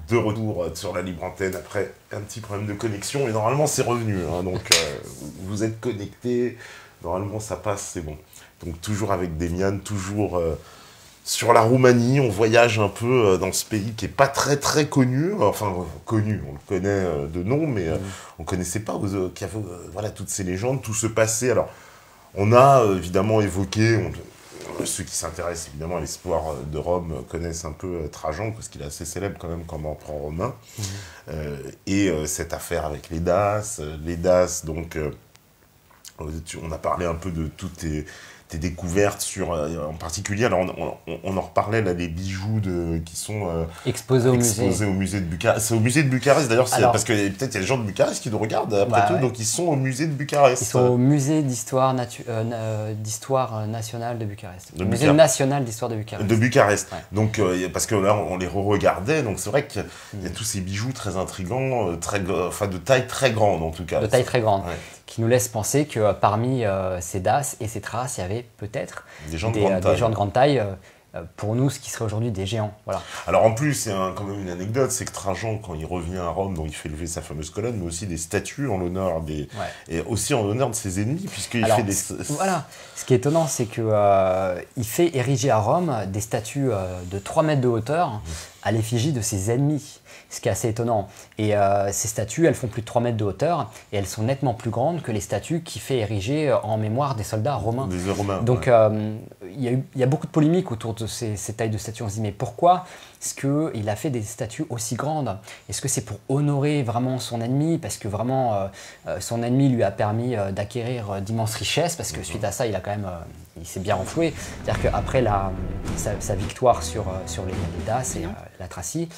de retour sur la libre antenne après un petit problème de connexion, mais normalement c'est revenu, hein, donc vous êtes connectés, normalement ça passe, c'est bon. Donc toujours avec Demian, toujours sur la Roumanie, on voyage un peu dans ce pays qui est pas très connu, enfin connu, on le connaît de nom, mais on connaissait pas qu'il y avait voilà, toutes ces légendes, tout ce passé. Alors on a évidemment évoqué, ceux qui s'intéressent évidemment à l'histoire de Rome connaissent un peu Trajan, parce qu'il est assez célèbre quand même comme empereur romain. Et cette affaire avec les Daces, donc on a parlé un peu de toutes tes découvertes sur, en particulier, alors on en reparlait là, des bijoux qui sont exposés au musée de Bucarest. C'est au musée de Bucarest d'ailleurs, parce que peut-être il y a des gens de Bucarest qui nous regardent après tout, donc ils sont au musée de Bucarest. Ils sont au musée d'histoire nationale de Bucarest. Le musée national d'histoire de Bucarest. De Bucarest. Ouais. Donc parce que là on les re-regardait, donc c'est vrai qu'il y a tous ces bijoux très intrigants, de taille très grande en tout cas. De taille très grande. Ouais. Qui nous laisse penser que parmi ces daces et ces traces, il y avait peut-être des gens de grande taille, pour nous, ce qui serait aujourd'hui des géants. Voilà. Alors en plus, c'est quand même une anecdote, c'est que Trajan, quand il revient à Rome, donc il fait lever sa fameuse colonne, mais aussi des statues en l'honneur et aussi en l'honneur de ses ennemis, puisqu'il fait des... Voilà, ce qui est étonnant, c'est qu'il fait ériger à Rome des statues de 3 mètres de hauteur à l'effigie de ses ennemis. Ce qui est assez étonnant. Et ces statues, elles font plus de 3 mètres de hauteur et elles sont nettement plus grandes que les statues qu'il fait ériger en mémoire des soldats romains. Des Romains. Donc il y a beaucoup de polémiques autour de ces tailles de statues. On se dit mais pourquoi est-ce qu'il a fait des statues aussi grandes? Est-ce que c'est pour honorer vraiment son ennemi? Parce que vraiment son ennemi lui a permis d'acquérir d'immenses richesses, parce que suite à ça, il s'est bien renfloué. C'est-à-dire qu'après sa victoire sur les Daces et la Thracie,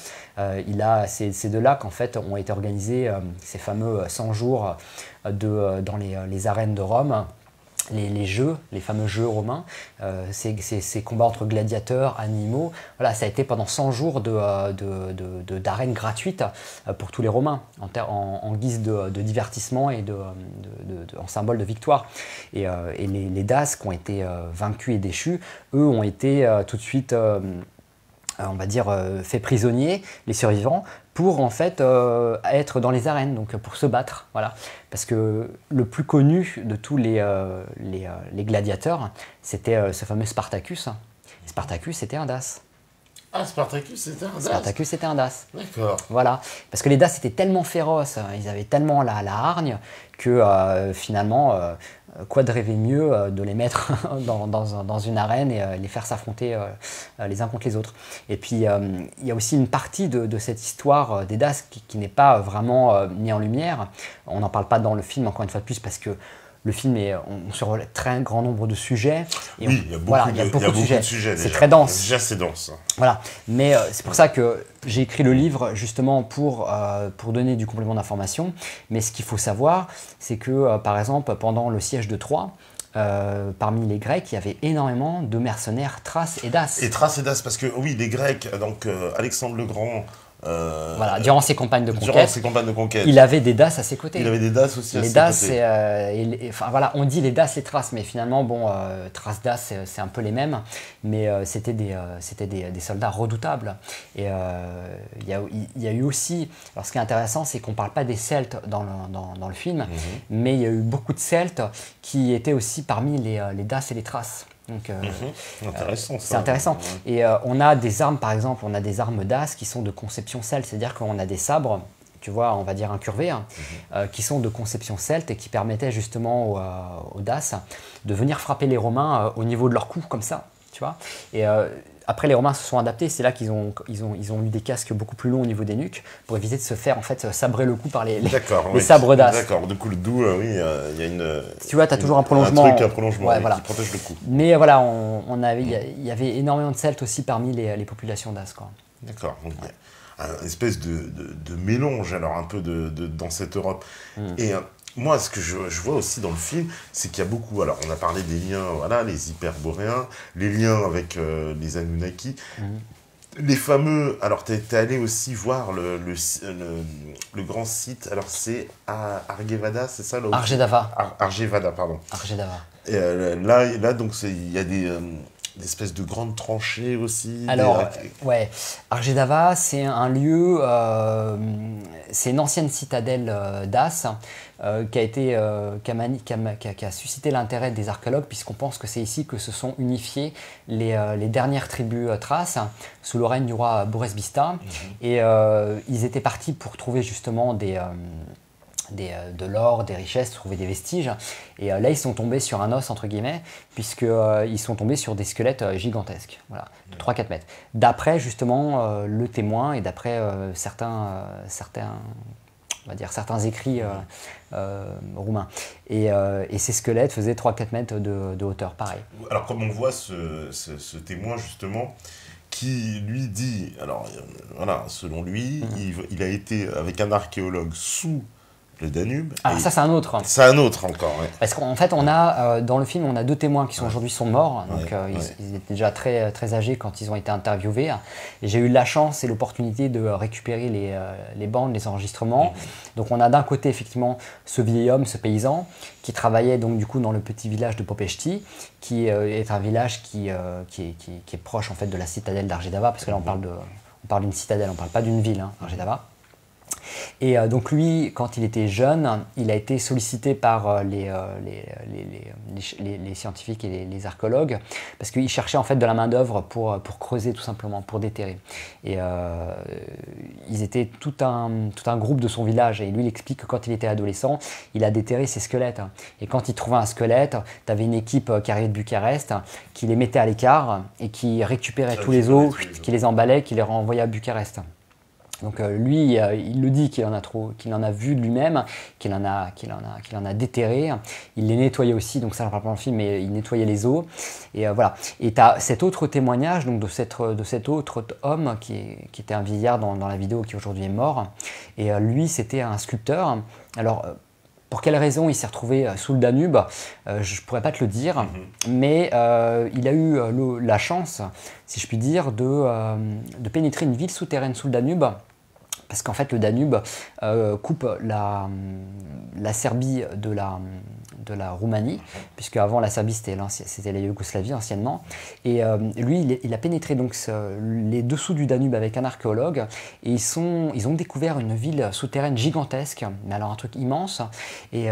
c'est de là qu'en fait ont été organisés ces fameux 100 jours dans les arènes de Rome. Les jeux, les fameux jeux romains, ces combats entre gladiateurs, animaux, voilà, ça a été pendant 100 jours d'arènes gratuites pour tous les Romains, en guise de divertissement et en symbole de victoire. Et les Daces qui ont été vaincus et déchus, eux ont été tout de suite, on va dire, faits prisonniers, les survivants, pour en fait être dans les arènes, donc pour se battre, voilà. Parce que le plus connu de tous les gladiateurs, c'était ce fameux Spartacus. Spartacus, c'était un Dace. Ah, Spartacus, c'était un Dace. Spartacus, c'était un Dace. D'accord. Voilà, parce que les Daces étaient tellement féroces, ils avaient tellement la hargne que finalement, quoi de rêver mieux de les mettre dans une arène et les faire s'affronter les uns contre les autres. Et puis, il y a aussi une partie de cette histoire des Daces qui n'est pas vraiment mise en lumière. On n'en parle pas dans le film, encore une fois de plus, parce que le film est sur un très grand nombre de sujets. Et oui, il y a beaucoup de sujets. C'est très dense. Déjà, c'est dense. Voilà. Mais c'est pour ça que j'ai écrit le livre, justement, pour donner du complément d'information. Mais ce qu'il faut savoir, c'est que, par exemple, pendant le siège de Troie, parmi les Grecs, il y avait énormément de mercenaires Thraces et Daces. Et Thraces et Daces, parce que, oui, les Grecs, donc Alexandre le Grand... voilà, durant ses campagnes de conquête, il avait des Daces à ses côtés. Il avait des Daces aussi à ses côtés. Enfin, voilà, on dit les Daces, les Thraces, mais finalement, bon, Thraces, Daces, c'est un peu les mêmes, mais c'était des soldats redoutables. Et il y a eu aussi, alors ce qui est intéressant, c'est qu'on ne parle pas des Celtes dans le film, mais il y a eu beaucoup de Celtes qui étaient aussi parmi les Daces et les Thraces. Donc, intéressant, c'est intéressant. Et on a des armes, par exemple, on a des armes Daces qui sont de conception celte, c'est-à-dire qu'on a des sabres, tu vois, on va dire incurvés, qui sont de conception celte et qui permettaient justement aux Daces de venir frapper les Romains au niveau de leur cou, comme ça, tu vois. Et après, les Romains se sont adaptés, c'est là qu'ils ont eu des casques beaucoup plus longs au niveau des nuques pour éviter de se faire en fait sabrer le cou par les sabres Daces. D'accord, du coup le dos, oui, il y a une... Tu vois, tu as toujours un prolongement. Un prolongement ouais, voilà. qui protège le cou. Mais voilà, il y avait énormément de Celtes aussi parmi les populations Daces, quoi. D'accord, donc une espèce de mélange alors un peu dans cette Europe. Et moi, ce que je vois aussi dans le film, c'est qu'il y a beaucoup... Alors, on a parlé des liens, voilà, les Hyperboréens, les liens avec les Anunnaki, les fameux... Alors, tu es allé aussi voir le grand site, alors c'est à Argevada, c'est ça Argedava. Argevada, pardon. Argedava. Et là donc, il y a des... Une espèce de grande tranchée aussi. Alors, ouais, Argedava, c'est un lieu, c'est une ancienne citadelle d'As qui a été, qui a suscité l'intérêt des archéologues puisqu'on pense que c'est ici que se sont unifiées les dernières tribus thraces sous le règne du roi Boresbista. Et ils étaient partis pour trouver justement de l'or, des richesses, trouver des vestiges. Et là, ils sont tombés sur un os, entre guillemets, puisqu'ils sont tombés sur des squelettes gigantesques, voilà, de 3-4 mètres. D'après, justement, le témoin et d'après certains écrits roumains. Et ces squelettes faisaient 3-4 mètres de hauteur, pareil. Alors, comme on voit ce témoin, justement, qui lui dit, alors voilà, selon lui, il a été avec un archéologue sous le Danube. Ah, ça, c'est un autre. C'est un autre encore, ouais. Parce qu'en fait, on a, dans le film, on a 2 témoins qui aujourd'hui sont morts. Donc, ils étaient déjà très, très âgés quand ils ont été interviewés. Et j'ai eu la chance et l'opportunité de récupérer les bandes, les enregistrements. Donc, on a d'un côté, effectivement, ce vieil homme, ce paysan, qui travaillait donc, du coup, dans le petit village de Popeshti, qui est un village qui est proche, en fait, de la citadelle d'Argedava. Parce que là, on parle d'une citadelle, on ne parle pas d'une ville, Argedava. Et donc lui, quand il était jeune, il a été sollicité par les scientifiques et les archéologues parce qu'il cherchait en fait de la main d'œuvre pour creuser tout simplement, pour déterrer. Et ils étaient tout un groupe de son village et lui il explique que quand il était adolescent, il a déterré ses squelettes. Et quand il trouvait un squelette, tu avais une équipe qui arrivait de Bucarest qui les mettait à l'écart et qui récupérait tous les os, qui les emballait, qui les renvoyait à Bucarest. Donc lui, il le dit qu'il en a vu de lui-même, qu'il en a déterré. Il les nettoyait aussi, donc ça, je ne parle pas dans le film, mais il nettoyait les os. Et voilà. Et tu as cet autre témoignage donc de cet autre homme qui était un vieillard dans la vidéo qui aujourd'hui est mort. Et lui, c'était un sculpteur. Alors, pour quelle raison il s'est retrouvé sous le Danube, je ne pourrais pas te le dire, mais il a eu la chance, si je puis dire, de pénétrer une ville souterraine sous le Danube. Parce qu'en fait, le Danube coupe la Serbie de la Roumanie, puisque avant la Serbie, c'était la Yougoslavie anciennement. Et lui, il a pénétré donc les dessous du Danube avec un archéologue, et ils ont découvert une ville souterraine gigantesque, mais alors un truc immense. Et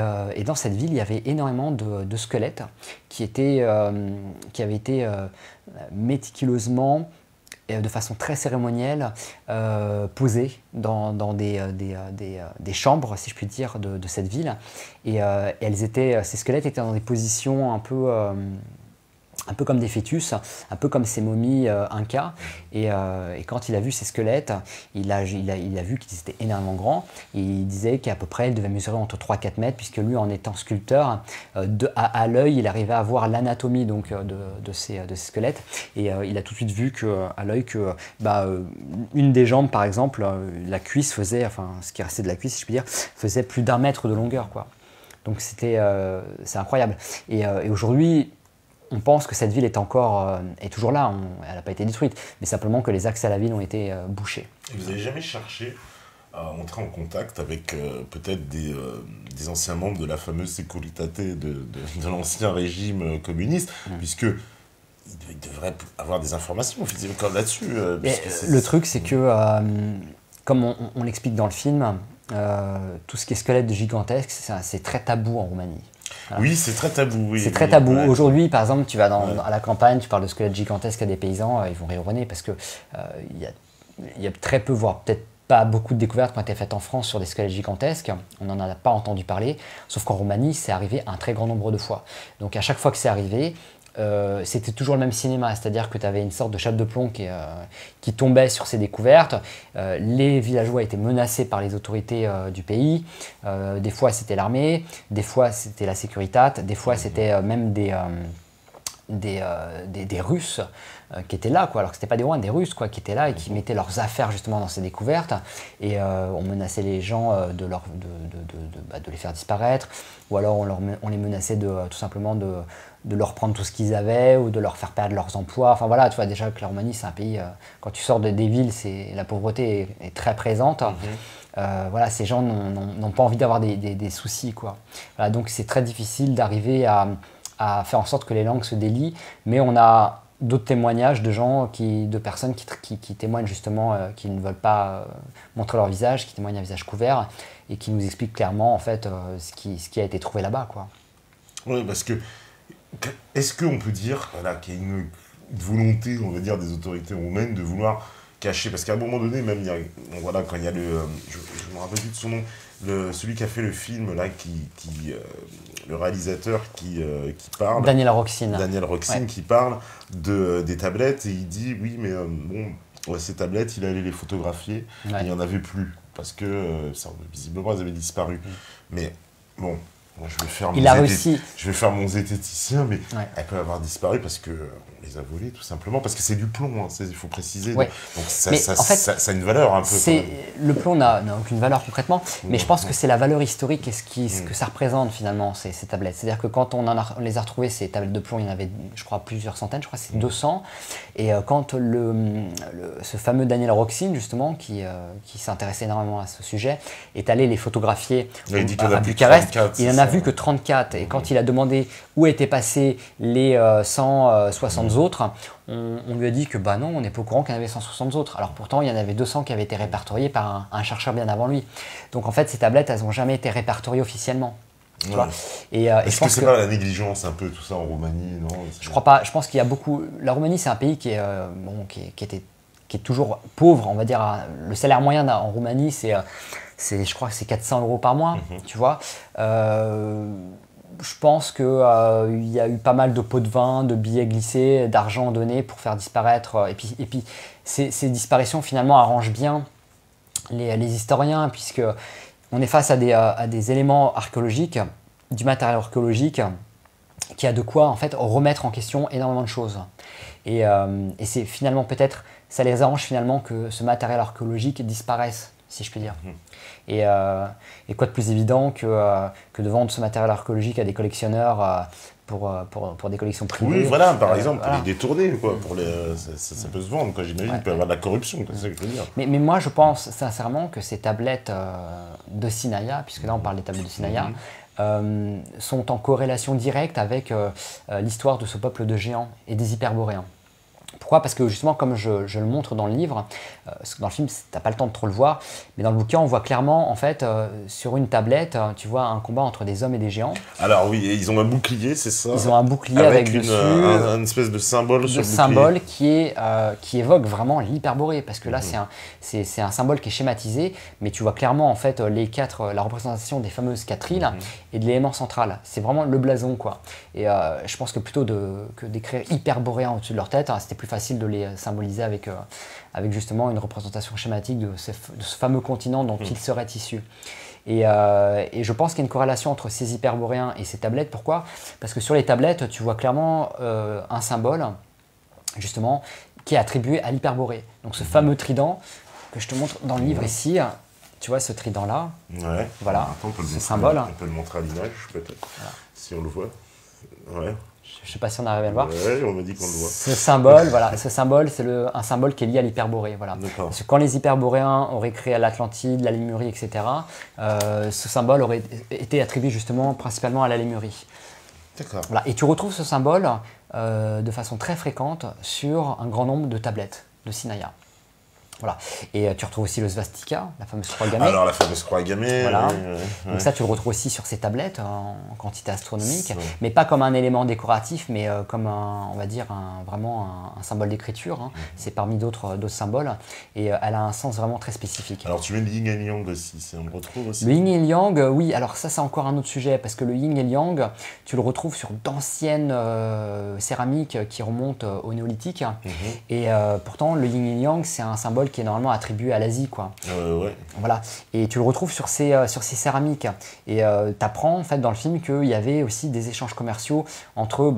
dans cette ville, il y avait énormément de squelettes qui avaient été méticuleusement de façon très cérémonielle, posées dans des chambres, si je puis dire, de cette ville. Et ces squelettes étaient dans des positions un peu comme des fœtus, un peu comme ces momies incas. Et quand il a vu ces squelettes, il a vu qu'ils étaient énormément grands. Et il disait qu'à peu près, ils devaient mesurer entre 3-4 mètres, puisque lui, en étant sculpteur, à l'œil, il arrivait à voir l'anatomie de ces squelettes. Et il a tout de suite vu à l'œil que une des jambes, par exemple, la cuisse faisait, enfin, ce qui restait de la cuisse, si je puis dire, faisait plus d'1 mètre de longueur, quoi. Donc c'est incroyable. Et aujourd'hui, on pense que cette ville est toujours là, elle n'a pas été détruite, mais simplement que les accès à la ville ont été bouchés. Et vous n'avez jamais cherché à entrer en contact avec peut-être des anciens membres de la fameuse Securitate de l'ancien régime communiste, puisque il devrait avoir des informations là-dessus. Le truc, c'est que, comme on l'explique dans le film, tout ce qui est squelette gigantesque, c'est très tabou en Roumanie. Voilà. Oui, c'est très tabou. Oui, c'est très tabou. Ouais. Aujourd'hui, par exemple, tu vas à la campagne, tu parles de squelettes gigantesques à des paysans, ils vont rire au nez parce que y a très peu, voire peut-être pas beaucoup de découvertes qui ont été faites en France sur des squelettes gigantesques. On n'en a pas entendu parler, sauf qu'en Roumanie, c'est arrivé un très grand nombre de fois. Donc à chaque fois que c'est arrivé, c'était toujours le même cinéma, c'est-à-dire que tu avais une sorte de chape de plomb qui tombait sur ces découvertes. Les villageois étaient menacés par les autorités du pays. Des fois, c'était l'armée, des fois, c'était la Securitate, des fois, c'était même des Russes qui étaient là, quoi. Alors que ce n'étaient pas des Roumains, des Russes quoi, qui étaient là et qui mettaient leurs affaires justement dans ces découvertes. Et on menaçait les gens de les faire disparaître, ou alors on les menaçait tout simplement de leur prendre tout ce qu'ils avaient ou de leur faire perdre leurs emplois. Enfin voilà, tu vois déjà que la Roumanie, c'est un pays, quand tu sors des villes, la pauvreté est très présente. Voilà, ces gens n'ont pas envie d'avoir des soucis, quoi. Voilà, donc c'est très difficile d'arriver à faire en sorte que les langues se délient, mais on a d'autres témoignages de gens, de personnes qui témoignent justement, qui ne veulent pas montrer leur visage, qui témoignent à visage couvert et qui nous expliquent clairement en fait ce qui a été trouvé là-bas, quoi. Oui, parce que est-ce qu'on peut dire voilà, qu'il y a une volonté, on va dire, des autorités roumaines de vouloir cacher, parce qu'à un moment donné, même, voilà, quand il y a je me rappelle plus de son nom, celui qui a fait le film, là, le réalisateur qui parle. Daniel Roxin. Daniel Roxin, ouais. Qui parle des tablettes, et il dit, oui, mais bon, ces tablettes, il allait les photographier, ouais. Et il n'y en avait plus, parce que, visiblement, elles avaient disparu. Mais, bon... Je vais faire mon zététicien, mais ouais. Elle peut avoir disparu parce qu'on les a volés, tout simplement. Parce que c'est du plomb, hein, il faut préciser. Ouais. Donc ça a une valeur un peu. Le plomb n'a aucune valeur concrètement, mais je pense que c'est la valeur historique et ce que ça représente finalement, ces tablettes. C'est-à-dire que quand on les a retrouvées, ces tablettes de plomb, il y en avait, je crois, plusieurs centaines, je crois que c'est 200. Et quand ce fameux Daniel Roxin, justement, qui s'intéressait énormément à ce sujet, est allé les photographier à Bucarest, il en a vu que 34. Et quand il a demandé où étaient passés les 160 autres, on lui a dit que bah non, on n'est pas au courant qu'il y en avait 160 autres. Alors pourtant, il y en avait 200 qui avaient été répertoriés par un chercheur bien avant lui. Donc en fait, ces tablettes, elles n'ont jamais été répertoriées officiellement. Tu vois. Est-ce que c'est pas la négligence un peu tout ça en Roumanie, non? Je crois pas. Je pense qu'il y a beaucoup. La Roumanie, c'est un pays qui est toujours pauvre, on va dire. Le salaire moyen en Roumanie, je crois que c'est 400 € par mois, tu vois. Je pense qu'il y a eu pas mal de pots de vin, de billets glissés, d'argent donné pour faire disparaître. Et puis ces disparitions, finalement, arrangent bien les historiens, puisque on est face à des éléments archéologiques, du matériel archéologique, qui a de quoi, en fait, remettre en question énormément de choses. Et c'est finalement peut-être, ça les arrange finalement que ce matériel archéologique disparaisse, si je puis dire. Et quoi de plus évident que de vendre ce matériel archéologique à des collectionneurs pour des collections privées. Oui, voilà, par exemple, pour les détourner, quoi, ça peut se vendre, j'imagine, il peut y avoir de la corruption, c'est ça que je veux dire. Mais moi, je pense sincèrement que ces tablettes de Sinaia, puisque là on parle des tablettes de Sinaia, sont en corrélation directe avec l'histoire de ce peuple de géants et des hyperboréens. Pourquoi? Parce que justement, comme je le montre dans le livre, dans le film, tu n'as pas le temps de trop le voir, mais dans le bouquin, on voit clairement, en fait, sur une tablette, tu vois un combat entre des hommes et des géants. Alors oui, ils ont un bouclier, c'est ça? Ils ont un bouclier avec dessus une espèce de symbole sur le bouclier. Symbole qui évoque vraiment l'hyperborée, parce que là, c'est un symbole qui est schématisé, mais tu vois clairement, en fait, la représentation des fameuses 4 îles et de l'élément central. C'est vraiment le blason, quoi. Et je pense que plutôt que d'écrire hyperboréen au-dessus de leur tête, c'était plus facile de les symboliser avec justement une représentation schématique de ce fameux continent dont ils seraient issus. Et je pense qu'il y a une corrélation entre ces hyperboréens et ces tablettes. Pourquoi? Parce que sur les tablettes, tu vois clairement un symbole, justement, qui est attribué à l'hyperborée. Donc ce fameux trident que je te montre dans le livre ici, tu vois ce trident-là, voilà, ce symbole. On peut le montrer à l'image, peut-être, si on le voit. Ouais. Je ne sais pas si on arrive à le voir. Ouais, on m'a dit qu'on le voit. Ce symbole, c'est un symbole qui est lié à l'hyperborée. Voilà. Parce que quand les hyperboréens auraient créé l'Atlantide, la Lémurie, etc., ce symbole aurait été attribué justement principalement à la Lémurie. D'accord. Voilà. Et tu retrouves ce symbole de façon très fréquente sur un grand nombre de tablettes de Sinaia. Voilà. Et tu retrouves aussi le svastika, la fameuse croix gammée. Alors la fameuse croix gammée. Voilà. Donc ça, tu le retrouves aussi sur ces tablettes en quantité astronomique, mais pas comme un élément décoratif, mais comme on va dire vraiment un symbole d'écriture. C'est parmi d'autres symboles, et elle a un sens vraiment très spécifique. Alors tu mets le yin et le yang aussi, on le retrouve aussi. Le yin et le yang, oui. Alors ça, c'est encore un autre sujet, parce que le yin et le yang, tu le retrouves sur d'anciennes céramiques qui remontent au néolithique, et pourtant le yin et le yang, c'est un symbole qui est normalement attribué à l'Asie, quoi. Voilà. Et tu le retrouves sur ces céramiques. Et tu apprends en fait dans le film qu'il y avait aussi des échanges commerciaux entre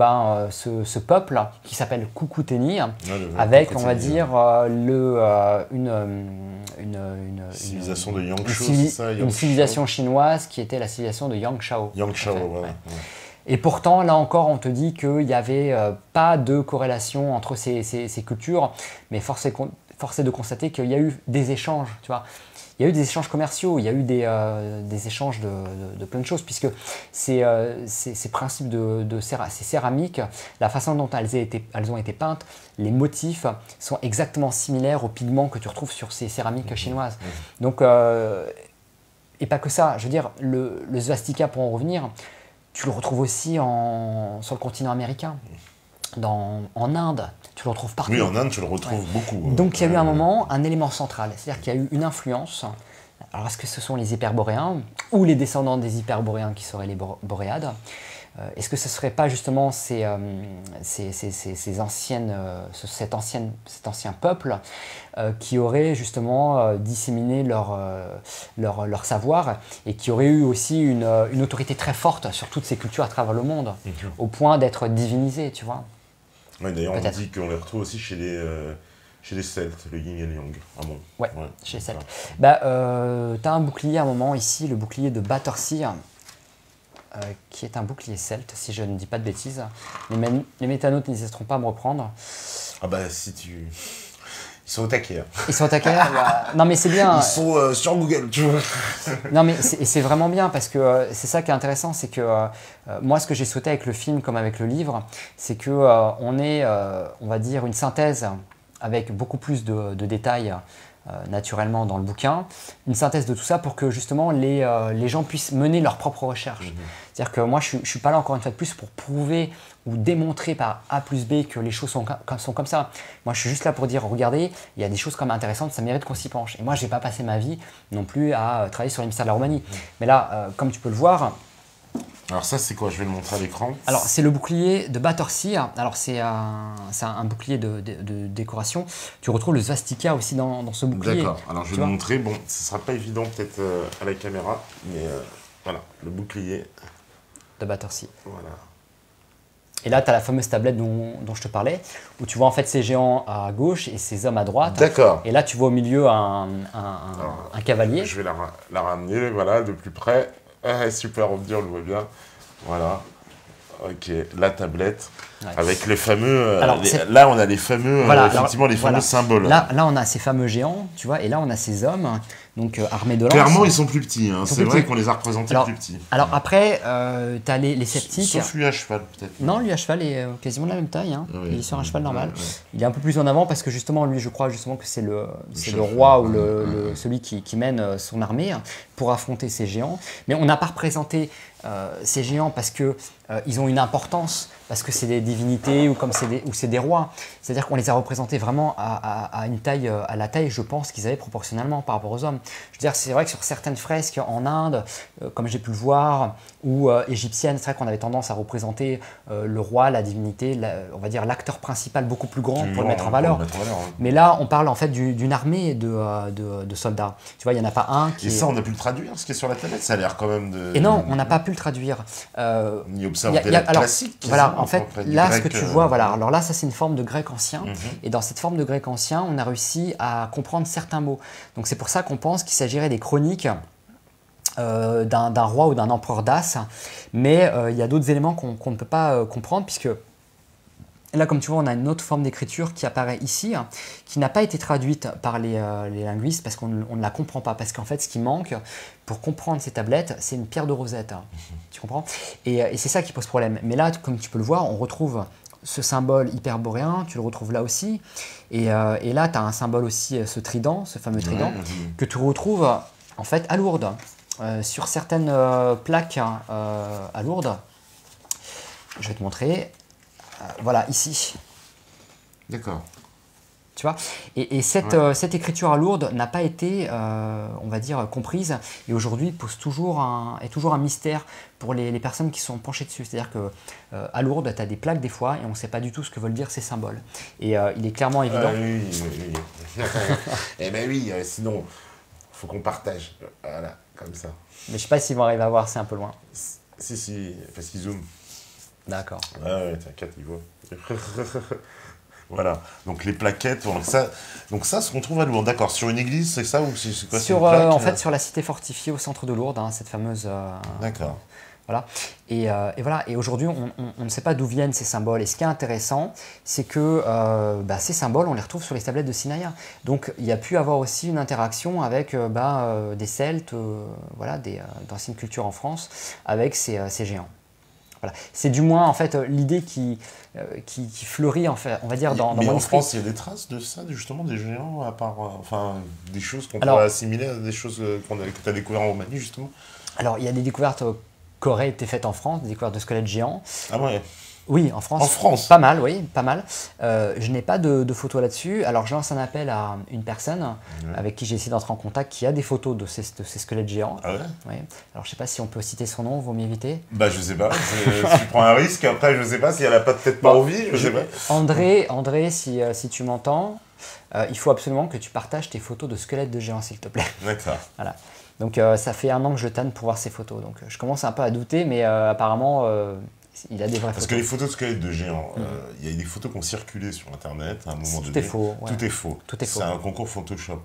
ce peuple qui s'appelle Cucuteni, avec, on va dire, une civilisation de Yangshao, c'est ça, une civilisation chinoise qui était la civilisation de Yangshao. Yangshao, ouais. Et pourtant, là encore, on te force est force est de constater qu'il y a eu des échanges, tu vois. Il y a eu des échanges commerciaux, il y a eu des échanges de plein de choses, puisque ces principes ces céramiques, la façon dont elles ont été peintes, les motifs sont exactement similaires aux pigments que tu retrouves sur ces céramiques chinoises. Donc, et pas que ça, je veux dire, le svastika, pour en revenir, tu le retrouves aussi sur le continent américain. En Inde, tu le retrouves partout. Oui, en Inde, tu le retrouves beaucoup. Donc il y a eu un moment, un élément central, c'est-à-dire qu'il y a eu une influence. Alors est-ce que ce sont les hyperboréens ou les descendants des hyperboréens qui seraient les boréades? Est-ce que ce ne serait pas justement cet ancien peuple qui aurait justement disséminé leur savoir et qui aurait eu aussi une autorité très forte sur toutes ces cultures à travers le monde, au point d'être divinisés, tu vois? Ouais, d'ailleurs, on dit qu'on les retrouve aussi chez les Celtes, le yin et le yang. Ah bon? Ouais, chez les Celtes. Bah, tu as un bouclier à un moment ici, le bouclier de Battersea, qui est un bouclier celte, si je ne dis pas de bêtises. Les métanotes n'hésiteront pas à me reprendre. Ah bah si tu... Ils sont au taquet. Hein. Ils sont au taquet. Non mais c'est bien. Ils sont sur Google, tu vois. Non mais c'est vraiment bien parce que c'est ça qui est intéressant, c'est que moi ce que j'ai souhaité avec le film comme avec le livre, c'est que on ait, on va dire, une synthèse avec beaucoup plus de détails naturellement dans le bouquin, une synthèse de tout ça pour que justement les gens puissent mener leurs propres recherches. C'est-à-dire que moi je suis pas là encore une fois de plus pour prouver ou démontrer par A plus B que les choses sont comme ça. Moi je suis juste là pour dire, regardez, il y a des choses quand même intéressantes, ça mérite qu'on s'y penche. Et moi je vais pas passer ma vie non plus à travailler sur les mystères de la Roumanie. Mais là, comme tu peux le voir... Alors ça c'est quoi? Je vais le montrer à l'écran. Alors c'est le bouclier de Battersea. Alors c'est un bouclier de décoration. Tu retrouves le svastika aussi dans ce bouclier. D'accord, alors je vais le montrer. Bon, ce sera pas évident peut-être à la caméra, mais voilà, le bouclier. De Battersea. Voilà. Et là, tu as la fameuse tablette dont je te parlais, où tu vois en fait ces géants à gauche et ces hommes à droite. D'accord. Et là, tu vois au milieu un cavalier. Je vais la ramener, voilà, de plus près. Ah, super, on me dit, on le voit bien. Voilà. Ok, la tablette. Ouais. Avec les fameux. Alors, là, on a les fameux, voilà, effectivement, les fameux symboles. Là, on a ces fameux géants, tu vois, et là, on a ces hommes, donc armés de lances. Clairement, ils sont plus petits. Hein. C'est vrai qu'on les a représentés plus petits. Alors après, tu as les sceptiques. Sauf lui à cheval, peut-être. Non, lui à cheval est quasiment de la même taille. Hein. Oui, il est sur un cheval normal. Oui. Il est un peu plus en avant parce que justement, lui, je crois justement que c'est le roi ou celui qui mène son armée pour affronter ces géants. Mais on n'a pas représenté ces géants parce que ils ont une importance, parce que c'est des divinités ou c'est des rois. C'est-à-dire qu'on les a représentés vraiment à une taille, à la taille, je pense, qu'ils avaient proportionnellement par rapport aux hommes. Je veux dire, c'est vrai que sur certaines fresques en Inde, comme j'ai pu le voir, ou égyptiennes, c'est vrai qu'on avait tendance à représenter le roi, la divinité, on va dire l'acteur principal beaucoup plus grand pour le mettre en valeur. Mais là, on parle en fait d'une armée de soldats. Tu vois, il n'y en a pas un qui... Et ça, on a pu le traduire, ce qui est sur la tablette. Ça a l'air quand même de... Et non, on n'a pas pu le traduire. On y observe des lettres classiques. Voilà, en fait, là, grec, ce que tu vois, voilà. Alors là, ça, c'est une forme de grec ancien. Et dans cette forme de grec ancien, on a réussi à comprendre certains mots. Donc c'est pour ça qu'on pense qu'il s'agirait des chroniques d'un roi ou d'un empereur dace. Mais il y a d'autres éléments qu'on ne peut pas comprendre, puisque là, comme tu vois, on a une autre forme d'écriture qui apparaît ici, qui n'a pas été traduite par les linguistes parce qu'on ne la comprend pas. Parce qu'en fait, ce qui manque pour comprendre ces tablettes, c'est une pierre de Rosette. Tu comprends? Et c'est ça qui pose problème. Mais là, comme tu peux le voir, on retrouve ce symbole hyperboréen, tu le retrouves là aussi. Et là, tu as un symbole aussi, ce trident, ce fameux trident, que tu retrouves en fait à Lourdes. Sur certaines plaques à Lourdes. Je vais te montrer. Voilà, ici. D'accord. Tu vois, et cette écriture à Lourdes n'a pas été, on va dire, comprise, et aujourd'hui est toujours un mystère pour les personnes qui sont penchées dessus. C'est-à-dire qu'à Lourdes, tu as des plaques des fois, et on ne sait pas du tout ce que veulent dire ces symboles. Et il est clairement évident... oui. Eh bien oui, sinon, il faut qu'on partage. Voilà, comme ça. Mais je ne sais pas s'ils vont arriver à voir, c'est un peu loin. Si, parce qu'ils zooment. D'accord. Ouais, t'inquiète, ils voient. Voilà, donc les plaquettes, donc ça, ce qu'on trouve à Lourdes, d'accord, sur une église, c'est quoi? En fait, sur la cité fortifiée au centre de Lourdes, hein, cette fameuse... D'accord. Voilà. Et voilà. Et aujourd'hui, on ne sait pas d'où viennent ces symboles. Et ce qui est intéressant, c'est que ces symboles, on les retrouve sur les tablettes de Sinaïa. Donc, il y a pu avoir aussi une interaction avec des Celtes, voilà, d'anciennes cultures en France, avec ces géants. Voilà. C'est du moins en fait l'idée qui fleurit, en fait, on va dire, dans mais mon en esprit. France, il y a des traces de ça, justement, des géants, à part, des choses qu'on pourrait assimiler à des choses que tu as découvert en Roumanie, justement. Alors, il y a des découvertes qui auraient été faites en France, des découvertes de squelettes géants. Ah ouais. Oui, en France. En France. Pas mal, oui, pas mal. Je n'ai pas de photos là-dessus. Alors, je lance un appel à une personne avec qui j'ai essayé d'entrer en contact qui a des photos de ces squelettes géants. Ah ouais. Oui. Alors, je ne sais pas si on peut citer son nom, vaut mieux éviter. Bah, je sais pas. Tu prends un risque. Après, je sais pas si elle a pas peut-être pas envie. Je sais pas. André, si tu m'entends, il faut absolument que tu partages tes photos de squelettes de géants, s'il te plaît. D'accord. Voilà. Donc, ça fait 1 an que je tanne pour voir ces photos. Donc, je commence un peu à douter, mais apparemment. Il a des vraies photos. Parce que les photos de squelettes de géants, il y a des photos qui ont circulé sur Internet à un moment donné. Tout est faux. Ouais. Tout est faux. Tout est faux. C'est un concours Photoshop.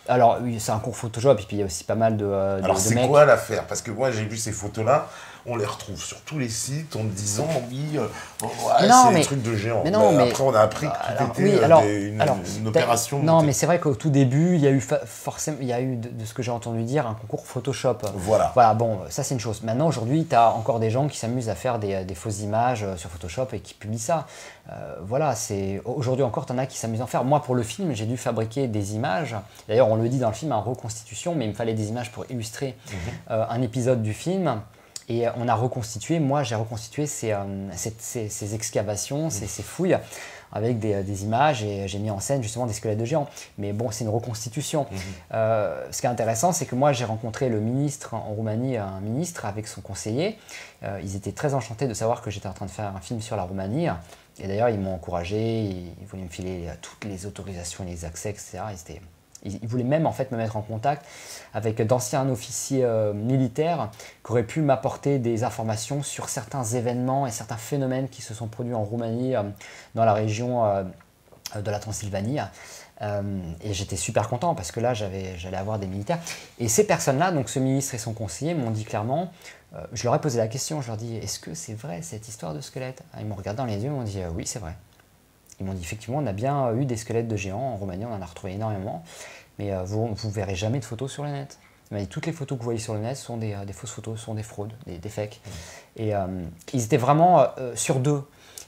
Alors, oui, c'est un concours Photoshop, et puis il y a aussi pas mal de Alors, c'est mecs. quoi l'affaire? Parce que moi, j'ai vu ces photos-là, on les retrouve sur tous les sites en me disant, oui, c'est des trucs de géants. Mais après, on a appris que c'était une opération. Non, mais c'est vrai qu'au tout début, il y a eu forcément, de ce que j'ai entendu dire, un concours Photoshop. Voilà. Voilà, bon, ça c'est une chose. Maintenant, aujourd'hui, tu as encore des gens qui s'amusent à faire des fausses images sur Photoshop et qui publient ça. Voilà, aujourd'hui encore, tu en as qui s'amusent à en faire. Moi, pour le film, j'ai dû fabriquer des images. D'ailleurs, on le dit dans le film, en reconstitution, mais il me fallait des images pour illustrer un épisode du film. Et on a reconstitué, moi j'ai reconstitué ces excavations, ces fouilles avec des images, et j'ai mis en scène justement des squelettes de géants. Mais bon, c'est une reconstitution. Ce qui est intéressant, c'est que moi j'ai rencontré le ministre en Roumanie, un ministre avec son conseiller. Ils étaient très enchantés de savoir que j'étais en train de faire un film sur la Roumanie. Et d'ailleurs, ils m'ont encouragé, ils voulaient me filer toutes les autorisations et les accès, etc. Ils voulaient même en fait me mettre en contact avec d'anciens officiers militaires qui auraient pu m'apporter des informations sur certains événements et certains phénomènes qui se sont produits en Roumanie, dans la région de la Transylvanie. Et j'étais super content parce que là, j'allais avoir des militaires. Et ces personnes-là, donc ce ministre et son conseiller, m'ont dit clairement, je leur ai posé la question, je leur ai dit, est-ce que c'est vrai cette histoire de squelette? Ils m'ont regardé dans les yeux et m'ont dit, oui, c'est vrai. Ils m'ont dit, effectivement, on a bien eu des squelettes de géants en Roumanie, on en a retrouvé énormément, mais vous ne verrez jamais de photos sur le net. Il m'a dit, toutes les photos que vous voyez sur le net sont des fausses photos, sont des fraudes, des fakes. Et ils étaient vraiment sur d'eux.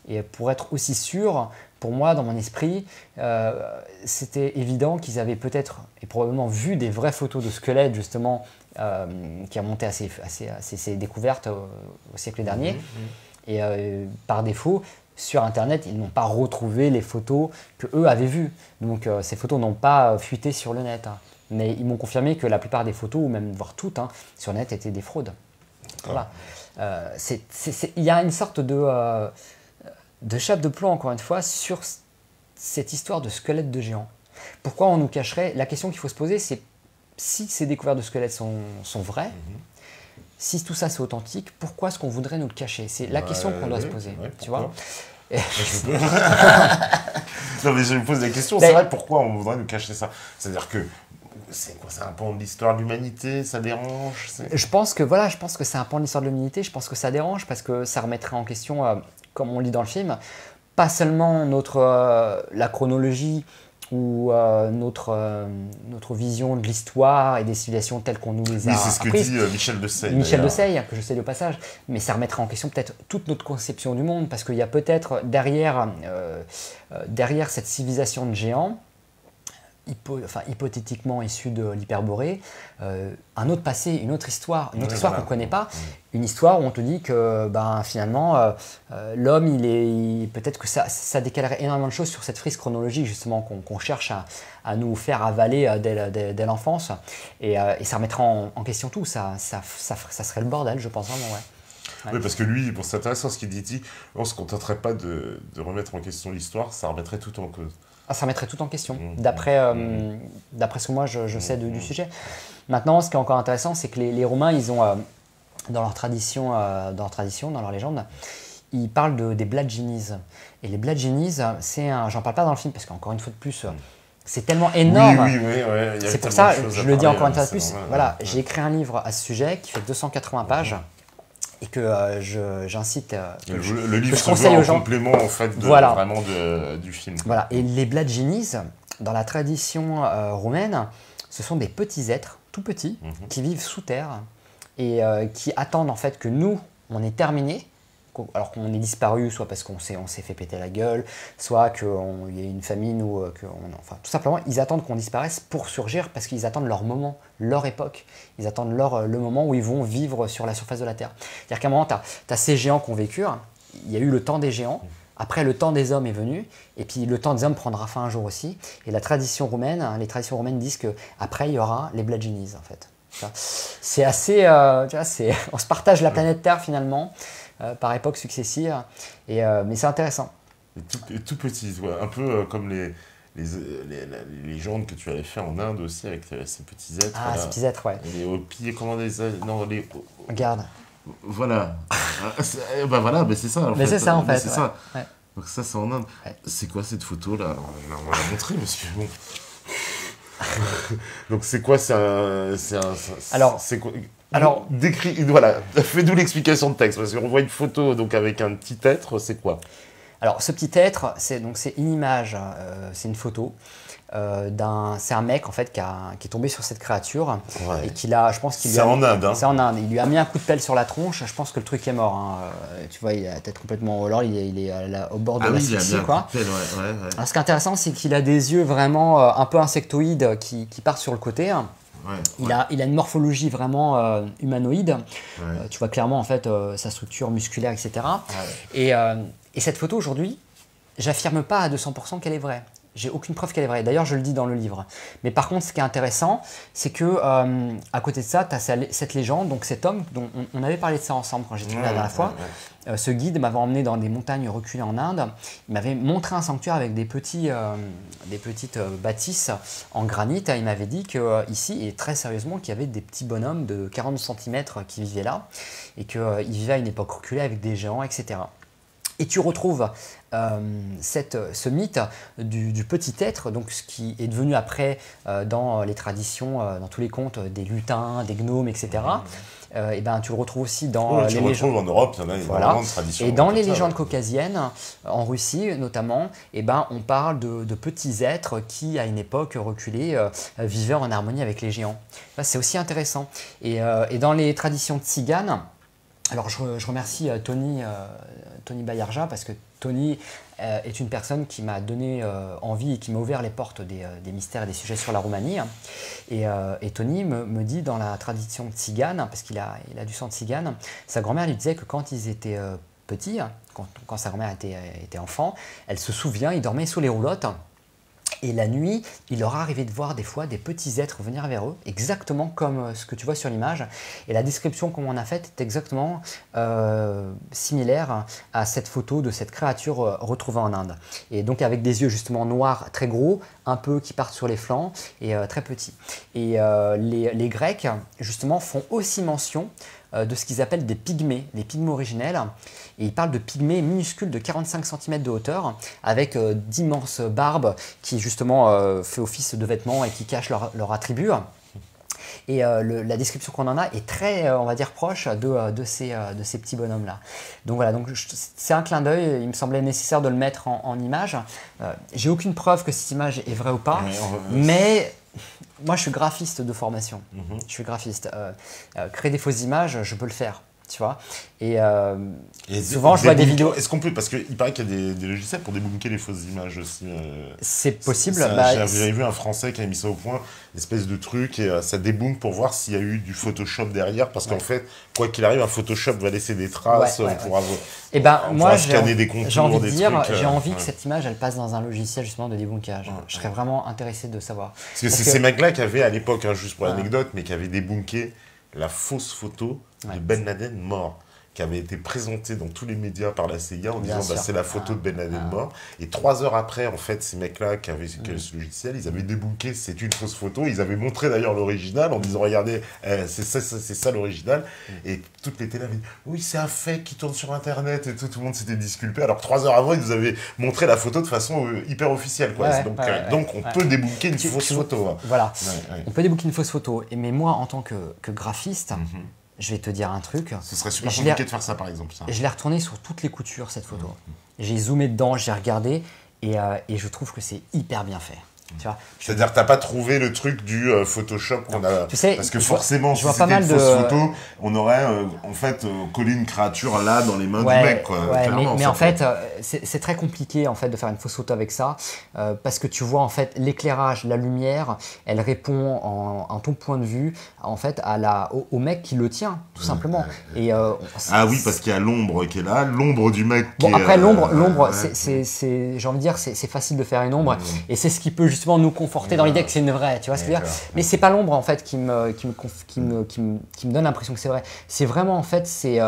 Et pour être aussi sûr, pour moi, dans mon esprit, c'était évident qu'ils avaient peut-être et probablement vu des vraies photos de squelettes, justement, qui remontaient à ces découvertes au siècle dernier. Et par défaut, sur Internet, ils n'ont pas retrouvé les photos qu'eux avaient vues. Donc ces photos n'ont pas fuité sur le net. Mais ils m'ont confirmé que la plupart des photos, ou même voire toutes, sur le net étaient des fraudes. Voilà. Il y a une sorte de chape de plomb, encore une fois, sur cette histoire de squelettes de géants. Pourquoi on nous cacherait? La question qu'il faut se poser, c'est si ces découvertes de squelettes sont vraies, si tout ça c'est authentique, pourquoi est-ce qu'on voudrait nous le cacher? C'est la question qu'on doit se poser, tu vois. Non, mais je me pose la question, c'est vrai, pourquoi on voudrait nous cacher ça? C'est-à-dire que c'est quoi? C'est un pan de l'histoire de l'humanité? Ça dérange? Je pense que c'est un pan de l'histoire de l'humanité. Je pense que ça dérange parce que ça remettrait en question, comme on lit dans le film, pas seulement la chronologie ou notre vision de l'histoire et des civilisations telles qu'on nous les a apprises. Oui, c'est ce que dit Michel Desailles. Michel Desailles, que je salue au passage, mais ça remettrait en question peut-être toute notre conception du monde, parce qu'il y a peut-être derrière cette civilisation de géants, hypothétiquement issue de l'Hyperborée, un autre passé, une autre histoire qu'on ne connaît pas, une histoire où on te dit que finalement l'homme, peut-être que ça décalerait énormément de choses sur cette frise chronologique justement qu'on cherche à nous faire avaler dès l'enfance, et ça remettrait en question tout, ça serait le bordel, je pense vraiment, ouais. Oui, parce que lui, pour c'est intéressant ce qu'il dit, on ne se contenterait pas de remettre en question l'histoire, ça remettrait tout en cause. Ça remettrait tout en question, d'après ce que moi je sais du sujet. Maintenant, ce qui est encore intéressant, c'est que les Romains, ils ont, dans leur tradition, dans leur légende, ils parlent des Blood Genies. Et les Blood Genies, j'en parle pas dans le film, parce qu'encore une fois de plus, c'est tellement énorme. Oui, c'est pour ça, je le dis encore une fois de plus. Voilà, j'ai écrit un livre à ce sujet qui fait 280 pages. et que j'incite, le livre je se conseille veut aux en gens. complément en fait Voilà. vraiment du film. Voilà. Et les Blagini, dans la tradition roumaine, ce sont des petits êtres, tout petits, qui vivent sous terre et qui attendent en fait que nous, on est terminé, alors qu'on est disparu, soit parce qu'on s'est fait péter la gueule, soit qu'il y ait une famine, ou enfin tout simplement, ils attendent qu'on disparaisse pour surgir, parce qu'ils attendent leur moment, leur époque. Ils attendent le moment où ils vont vivre sur la surface de la Terre. C'est-à-dire qu'à un moment, tu as ces géants qui ont vécu, il y a eu le temps des géants, après le temps des hommes est venu, et puis le temps des hommes prendra fin un jour aussi. Et la tradition roumaine, les traditions roumaines disent qu'après, il y aura les Blaginis, en fait. C'est assez... on se partage la planète Terre, finalement, par époque successive, mais c'est intéressant. Et tout petit, ouais, un peu comme les légendes que tu avais fait en Inde aussi, avec ces petits êtres. Ah, ces petits êtres, ouais. Les Hopis, comment non, les... Regarde. Voilà. Bah voilà, mais c'est ça. Mais c'est ça, en fait. C'est ouais. ça. Ouais. Donc ça, c'est en Inde. Ouais. C'est quoi cette photo-là? On va la montrer, parce que bon... Donc c'est quoi? Alors, c'est quoi? Alors, décris, voilà, fais-nous l'explication de texte, parce qu'on voit une photo donc avec un petit être, c'est quoi? Alors, ce petit être, c'est une image, c'est une photo c'est un mec en fait qui est tombé sur cette créature et je pense qu'il c'est en Inde. Hein. C'est en Inde. Il lui a mis un coup de pelle sur la tronche. Je pense que le truc est mort. Hein. Tu vois, il a la tête complètement au il est au bord de l'asphyxie, quoi. Alors, ce qui est intéressant, c'est qu'il a des yeux vraiment un peu insectoïdes qui partent sur le côté. Il a une morphologie vraiment humanoïde. Tu vois clairement en fait sa structure musculaire, etc. Et cette photo aujourd'hui, j'affirme pas à 200% qu'elle est vraie. J'ai aucune preuve qu'elle est vraie. D'ailleurs, je le dis dans le livre. Mais par contre, ce qui est intéressant, c'est que à côté de ça, tu as cette légende, donc cet homme, dont on avait parlé de ça ensemble quand j'étais là la dernière fois. Ce guide m'avait emmené dans des montagnes reculées en Inde. Il m'avait montré un sanctuaire avec des petites bâtisses en granit. Il m'avait dit qu'ici, et très sérieusement, qu'il y avait des petits bonhommes de 40 cm qui vivaient là et qu'ils vivaient à une époque reculée avec des géants, etc. Et tu retrouves ce mythe du petit être, donc ce qui est devenu après dans les traditions, dans tous les contes des lutins, des gnomes, etc. Et ben, tu le retrouves aussi dans les légendes en Europe, il y en a énormément de traditions. Et dans les légendes caucasiennes, en Russie notamment, et ben, on parle de petits êtres qui, à une époque reculée, vivaient en harmonie avec les géants. C'est aussi intéressant. Et dans les traditions tziganes, alors je remercie Tony Bayarja, parce que Tony est une personne qui m'a donné envie et qui m'a ouvert les portes des mystères et des sujets sur la Roumanie. Et Tony me dit, dans la tradition tzigane, parce qu'il a du sang tzigane, sa grand-mère lui disait que quand ils étaient petits, quand sa grand-mère était enfant, elle se souvient, ils dormaient sous les roulottes. Et la nuit, il leur arrivait de voir des fois des petits êtres venir vers eux, exactement comme ce que tu vois sur l'image. Et la description qu'on en a faite est exactement similaire à cette photo de cette créature retrouvée en Inde. Et donc avec des yeux justement noirs, très gros, un peu qui partent sur les flancs et très petits. Et les Grecs, justement, font aussi mention de ce qu'ils appellent des pygmées, les pygmées originels. Et ils parlent de pygmées minuscules de 45 cm de hauteur, avec d'immenses barbes qui justement fait office de vêtements et qui cachent leur attribut. Et la description qu'on en a est très, on va dire, proche de ces petits bonhommes-là. Donc voilà, c'est un clin d'œil, il me semblait nécessaire de le mettre en image. J'ai aucune preuve que cette image est vraie ou pas, mais moi je suis graphiste de formation. Je suis graphiste. Créer des fausses images, je peux le faire. Tu vois, et souvent je vois des vidéos. Est-ce qu'on peut, parce qu'il paraît qu'il y a des logiciels pour débunker les fausses images aussi. C'est possible. J'avais vu un Français qui a mis ça au point, une espèce de truc, et ça débunk pour voir s'il y a eu du Photoshop derrière, parce qu'en fait, quoi qu'il arrive, un Photoshop va laisser des traces pour avoir. Et ben moi, scanner des contours, j'ai envie de dire, j'ai envie que cette image, elle passe dans un logiciel justement de débunkage. Je serais vraiment intéressé de savoir. Parce que c'est ces mecs-là qui avaient à l'époque, juste pour l'anecdote, mais qui avaient débunké la fausse photo de Ben Laden mort, qui avait été présentée dans tous les médias par la CIA en disant c'est la photo de Ben Laden mort. Et 3 heures après, en fait, ces mecs-là qui avaient ce logiciel, ils avaient débunké, c'est une fausse photo. Ils avaient montré d'ailleurs l'original en disant regardez, c'est ça l'original. Et toutes les télés avaient dit oui, c'est un fake qui tourne sur Internet et tout le monde s'était disculpé. Alors 3 heures avant, ils nous avaient montré la photo de façon hyper officielle. Quoi. Donc on peut débunker une fausse photo. Voilà, on peut débunker une fausse photo. Mais moi, en tant que graphiste, je vais te dire un truc. Ce serait super compliqué de faire ça, par exemple. Ça. Je l'ai retourné sur toutes les coutures, cette photo. J'ai zoomé dedans, j'ai regardé, et je trouve que c'est hyper bien fait. C'est-à-dire que tu n'as pas trouvé le truc du Photoshop qu'on a... Tu sais, parce que forcément, si c'était une fausse photo, on aurait en fait collé une créature là dans les mains du mec. Quoi, mais en fait, c'est très compliqué en fait, de faire une fausse photo avec ça, parce que tu vois en fait l'éclairage, la lumière, elle répond en ton point de vue en fait, au mec qui le tient, tout simplement. Et, oui, parce qu'il y a l'ombre qui est là, l'ombre du mec qui après, l'ombre, j'ai envie de dire, c'est facile de faire une ombre, et c'est ce qui peut justement nous conforter dans l'idée que c'est une vraie, tu vois ce que je veux dire. Mais c'est pas l'ombre en fait qui me donne l'impression que c'est vrai. C'est vraiment en fait c'est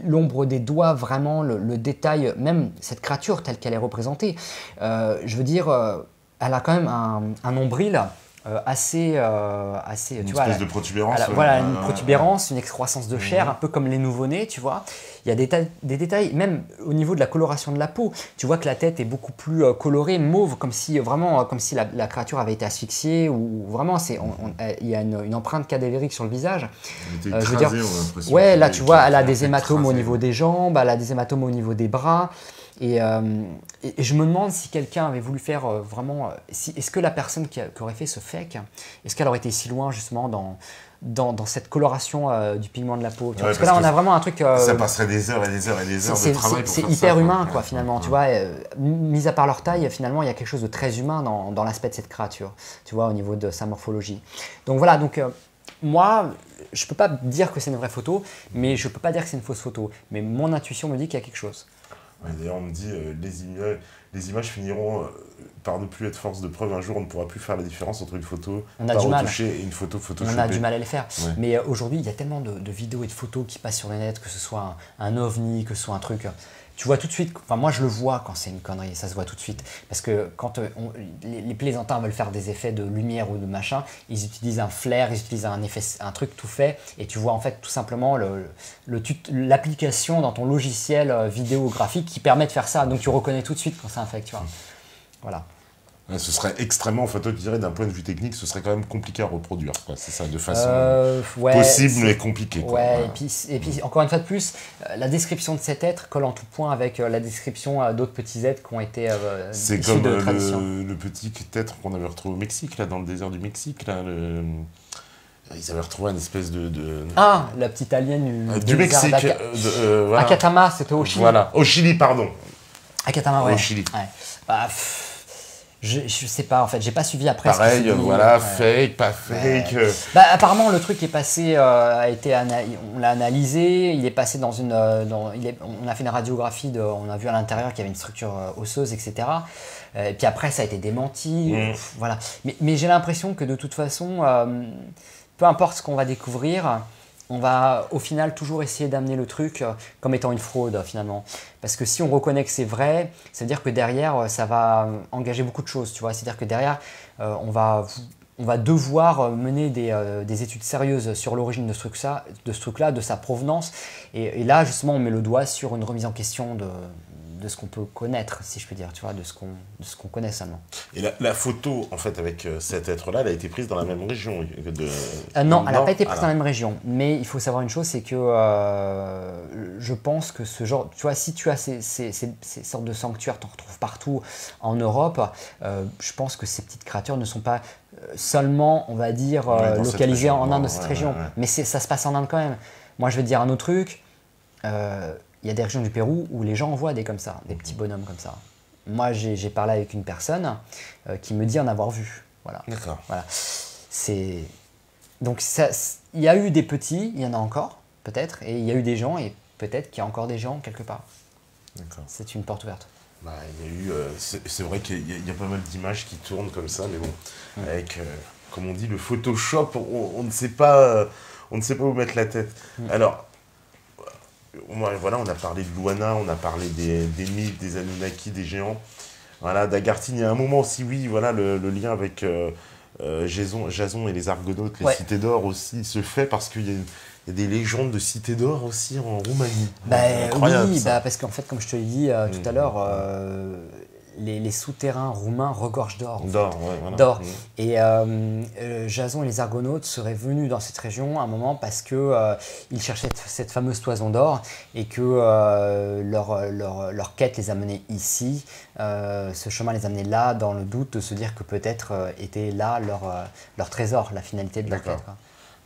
l'ombre des doigts, vraiment le détail, même cette créature telle qu'elle est représentée. Je veux dire, elle a quand même un nombril assez une tu vois, espèce de protubérance, voilà, une protubérance, une excroissance de chair, un peu comme les nouveau-nés, tu vois. Il y a des détails, même au niveau de la coloration de la peau. Tu vois que la tête est beaucoup plus colorée, mauve, comme si la créature avait été asphyxiée, ou vraiment il y a une empreinte cadavérique sur le visage. Elle était écrasée, on a l'impression. Ouais, là tu vois, elle a des hématomes au niveau des jambes, elle a des hématomes au niveau des bras. Et je me demande si quelqu'un avait voulu faire vraiment... est-ce que la personne qui aurait fait ce fake, est-ce qu'elle aurait été si loin justement dans cette coloration du pigment de la peau, parce que là on a vraiment un truc... ça passerait des heures et des heures et des heures de travail pour faire ça. C'est hyper humain quoi finalement, tu vois. Mis à part leur taille, finalement il y a quelque chose de très humain dans l'aspect de cette créature, tu vois, au niveau de sa morphologie. Donc voilà, moi, je peux pas dire que c'est une vraie photo, mais je peux pas dire que c'est une fausse photo. Mais mon intuition me dit qu'il y a quelque chose. D'ailleurs, on me dit les images finiront par ne plus être force de preuve. Un jour, on ne pourra plus faire la différence entre une photo pas retouchée et une photo photoshopée. On a du mal à les faire. Ouais. Mais aujourd'hui, il y a tellement de vidéos et de photos qui passent sur le net, que ce soit un ovni, que ce soit un truc... Tu vois tout de suite, enfin moi je le vois quand c'est une connerie, ça se voit tout de suite. Parce que quand les plaisantins veulent faire des effets de lumière ou de machin, ils utilisent un flair, ils utilisent un truc tout fait, et tu vois en fait tout simplement l'application dans ton logiciel vidéographique qui permet de faire ça. Donc tu reconnais tout de suite quand c'est un fake, tu vois. Voilà. Ouais, ce serait extrêmement, enfin toi tu dirais d'un point de vue technique, ce serait quand même compliqué à reproduire, c'est ça, de façon possible mais compliquée. Ouais, et puis encore une fois de plus, la description de cet être colle en tout point avec la description d'autres petits êtres qui ont été c'est issus de tradition. Le petit être qu'on avait retrouvé au Mexique, là, dans le désert du Mexique, là, ils avaient retrouvé une espèce de... Ah, la petite alien du Mexique. Voilà. Akatama, c'était au Chili. Voilà, au Chili, pardon. Akatama, ouais. Au Chili. Ouais. Bah, je sais pas, en fait, j'ai pas suivi après. Pareil, voilà, fake, pas fake. Bah, apparemment, le truc est passé, on l'a analysé, il est passé dans une... on a fait une radiographie, on a vu à l'intérieur qu'il y avait une structure osseuse, etc. Et puis après, ça a été démenti. Voilà. Mais j'ai l'impression que de toute façon, peu importe ce qu'on va découvrir, on va au final toujours essayer d'amener le truc comme étant une fraude finalement. Parce que si on reconnaît que c'est vrai, ça veut dire que derrière, ça va engager beaucoup de choses. Tu vois, c'est-à-dire que derrière, on va devoir mener des études sérieuses sur l'origine de ce truc-là, de sa provenance. Et là, justement, on met le doigt sur une remise en question de ce qu'on peut connaître, si je peux dire, tu vois, de ce qu'on connaît seulement. Et la photo, en fait, avec cet être-là, elle a été prise dans la même région non, elle n'a pas été prise dans la même région. Mais il faut savoir une chose, c'est que je pense que ce genre... Tu vois, si tu as ces sortes de sanctuaires, tu en retrouves partout en Europe, je pense que ces petites créatures ne sont pas seulement, on va dire, localisées en Inde, de cette région. Ouais. Mais ça se passe en Inde quand même. Moi, je vais te dire un autre truc. Il y a des régions du Pérou où les gens en voient des comme ça, des petits bonhommes comme ça. Moi, j'ai parlé avec une personne qui me dit en avoir vu. Voilà. D'accord. Voilà. Donc, il y a eu des petits, il y en a encore, peut-être, et il y a eu des gens, et peut-être qu'il y a encore des gens quelque part. D'accord. C'est une porte ouverte. Bah, il y a eu, c'est vrai qu'il y a pas mal d'images qui tournent comme ça, mais bon, avec, comme on dit, le Photoshop, on ne sait pas où mettre la tête. Alors, voilà, on a parlé de Luana, on a parlé des mythes, des Anunnaki, des géants. Voilà, d'Agartine, il y a un moment aussi, oui, voilà, le lien avec Jason et les Argonautes, les cités d'or aussi, se fait parce qu'il y a des légendes de cités d'or aussi en Roumanie. Bah, incroyable, oui, parce qu'en fait, comme je te l'ai dit tout à l'heure, les souterrains roumains regorgent d'or. D'or, ouais, voilà. D'or. Et Jason et les Argonautes seraient venus dans cette région à un moment parce que ils cherchaient cette fameuse toison d'or et que leur quête les a menés ici. Ce chemin les a menés là dans le doute de se dire que peut-être était là leur trésor, la finalité de leur quête, quoi.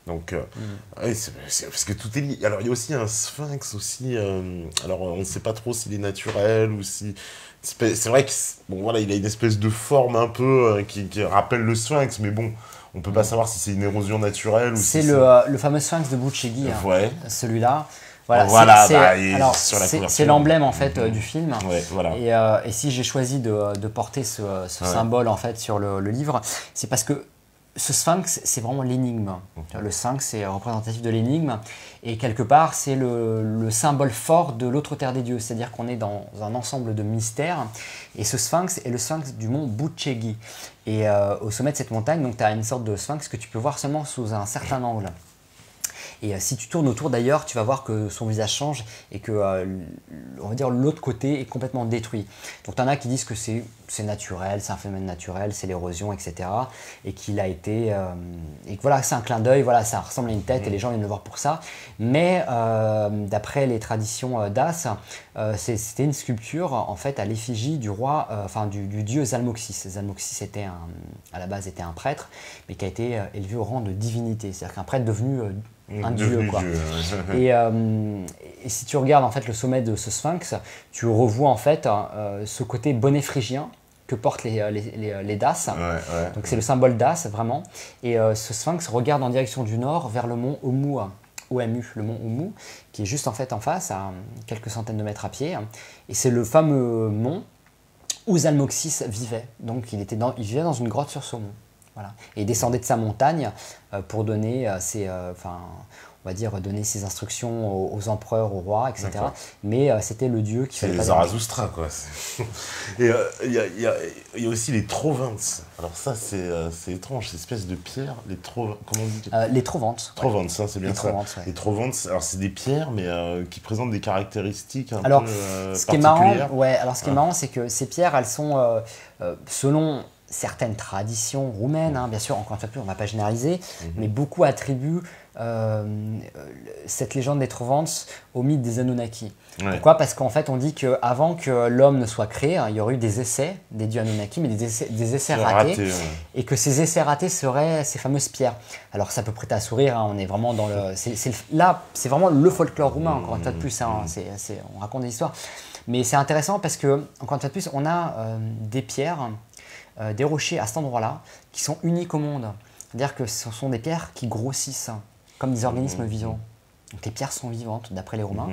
Donc, ouais, parce que tout est lié. Alors, il y a aussi un sphinx aussi. Alors, on ne sait pas trop s'il est naturel ou si... C'est vrai que, bon, voilà, il a une espèce de forme un peu qui rappelle le sphinx, mais bon, on peut pas savoir si c'est une érosion naturelle ou c'est si le fameux sphinx de Bouchegui, ouais. Celui-là. Voilà, c'est l'emblème en fait du film. Ouais, voilà. Et si j'ai choisi de porter ce symbole en fait sur le livre, c'est parce que ce sphinx, c'est vraiment l'énigme. Le sphinx, c'est représentatif de l'énigme. Et quelque part, c'est le symbole fort de l'autre terre des dieux. C'est-à-dire qu'on est dans un ensemble de mystères. Et ce sphinx est le sphinx du mont Bouchegui. Et au sommet de cette montagne, tu as une sorte de sphinx que tu peux voir seulement sous un certain angle. Et si tu tournes autour d'ailleurs, tu vas voir que son visage change et que on va dire l'autre côté est complètement détruit. Donc tu en as qui disent que c'est naturel, c'est un phénomène naturel, c'est l'érosion, etc. Et qu'il a été... et que voilà, c'est un clin d'œil, voilà, ça ressemble à une tête et les gens viennent le voir pour ça. Mais d'après les traditions DAS, c'était une sculpture en fait à l'effigie du roi, enfin du dieu Zalmoxis. Zalmoxis à la base était un prêtre, mais qui a été élevé au rang de divinité. C'est-à-dire qu'un prêtre devenu... un dieu, quoi. Et si tu regardes en fait le sommet de ce sphinx, tu revois en fait ce côté bonnet phrygien que portent les Das. Ouais. Donc c'est le symbole Das vraiment. Et ce sphinx regarde en direction du nord vers le mont Omu, le mont Omu, qui est juste en fait en face, à quelques centaines de mètres à pied. Et c'est le fameux mont où Zalmoxis vivait. Donc il vivait dans une grotte sur ce mont. Voilà. Et il descendait de sa montagne pour donner on va dire donner ses instructions aux empereurs, aux rois, etc. Mais c'était le dieu qui fallait pas... C'est les Zarathustra, quoi. Et il y a aussi les Trovantes. Alors ça, c'est étrange, cette espèce de pierre. Comment on dit les Trovantes. Trovantes, ça, c'est bien ça. Ouais. Les Trovantes, alors c'est des pierres, mais qui présentent des caractéristiques un peu ce qui est marrant, c'est que ces pierres, elles sont, selon... certaines traditions roumaines, bien sûr, encore une fois, on ne va pas généraliser, mais beaucoup attribuent cette légende des Trovantes au mythe des Anunnaki. Ouais. Pourquoi? Parce qu'en fait, on dit qu'avant que l'homme ne soit créé, il y aurait eu des essais des dieux Anunnaki, mais des essais ratés, et que ces essais ratés seraient ces fameuses pierres. Alors, ça peut prêter à sourire, on est vraiment dans le... Là, c'est vraiment le folklore roumain, encore une fois de plus, on raconte des histoires. Mais c'est intéressant parce que, encore une fois de plus, on a des pierres, des rochers à cet endroit-là qui sont uniques au monde. C'est-à-dire que ce sont des pierres qui grossissent comme des organismes vivants. Donc les pierres sont vivantes d'après les Romains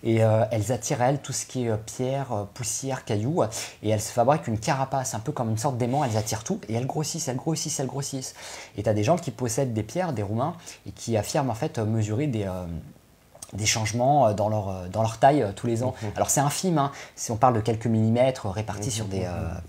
et elles attirent à elles tout ce qui est pierre, poussière, cailloux et elles se fabriquent une carapace un peu comme une sorte d'aimant, elles attirent tout et elles grossissent, elles grossissent, elles grossissent. Et tu as des gens qui possèdent des pierres, des Roumains, et qui affirment en fait mesurer des changements dans leur taille tous les ans. Alors c'est infime, si on parle de quelques millimètres répartis sur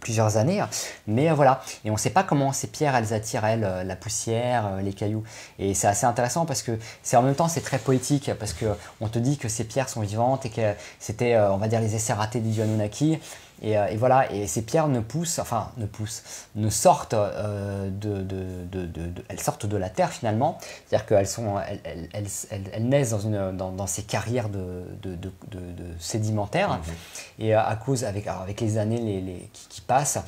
plusieurs années, mais voilà. Et on ne sait pas comment ces pierres, elles attirent à elles la poussière, les cailloux. Et c'est assez intéressant parce que en même temps c'est très poétique, parce qu'on te dit que ces pierres sont vivantes et que c'était, on va dire, les essais ratés des dieux Anunnaki. Et voilà, et ces pierres ne sortent elles sortent de la terre finalement, c'est-à-dire qu'elles naissent dans ces carrières de sédimentaires, et à cause, avec les années qui passent,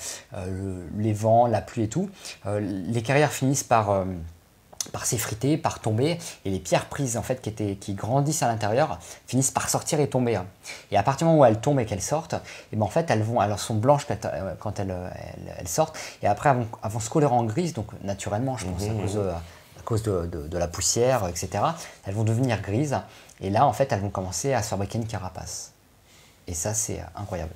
les vents, la pluie et tout, les carrières finissent par s'effriter, par tomber, et les pierres prises en fait qui grandissent à l'intérieur finissent par sortir et tomber. Et à partir du moment où elles tombent et qu'elles sortent, et ben en fait elles sont blanches quand elles sortent, et après elles vont se colorer en grise, donc naturellement je pense à cause de la poussière, etc. Elles vont devenir grises, et là en fait elles vont commencer à se fabriquer une carapace. Et ça c'est incroyable.